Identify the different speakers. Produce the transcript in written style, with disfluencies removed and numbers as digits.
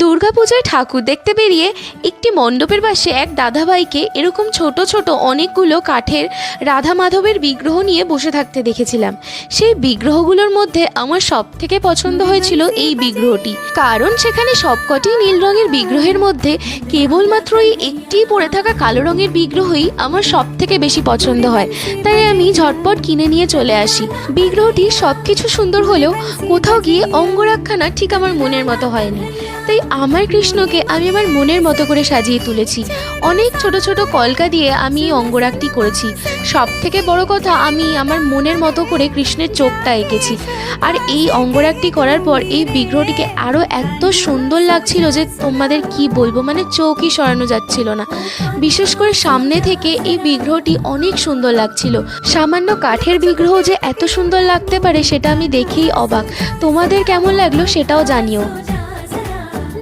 Speaker 1: দুর্গাপূজায় ঠাকুর দেখতে বেরিয়ে একটি মণ্ডপের পাশে এক দাদাভাইকে এরকম ছোট ছোট অনেকগুলো কাঠের রাধা মাধবের বিগ্রহ নিয়ে বসে থাকতে দেখেছিলাম। সেই বিগ্রহগুলোর মধ্যে আমার সব থেকে পছন্দ হয়েছিল এই বিগ্রহটি, কারণ সেখানে সবকটি নীল রঙের বিগ্রহের মধ্যে কেবলমাত্র এই একটি পড়ে থাকা কালো রঙের বিগ্রহই আমার সব থেকে বেশি পছন্দ হয়। তাই আমি ঝটপট কিনে নিয়ে চলে আসি। বিগ্রহটি সব কিছু সুন্দর হলেও কোথাও গিয়ে অঙ্গরাগখানা ঠিক আমার মনের মতো হয়নি। তাই আমার কৃষ্ণকে আমি আমার মনের মতো করে সাজিয়ে তুলেছি। অনেক ছোট ছোট কলকা দিয়ে আমি এই অঙ্গরাগটি করেছি। সব থেকে বড় কথা, আমি আমার মনের মতো করে কৃষ্ণের চোখটা এঁকেছি। আর এই অঙ্গরাগটি করার পর এই বিগ্রহটিকে আরও এত সুন্দর লাগছিল যে তোমাদের কি বলবো, মানে চোখই সরানো যাচ্ছিল না। বিশেষ করে সামনে থেকে এই বিগ্রহটি অনেক সুন্দর লাগছিল। সামান্য কাঠের বিগ্রহ যে এত সুন্দর লাগতে পারে সেটা আমি দেখেই অবাক। তোমাদের কেমন লাগলো সেটাও জানিও।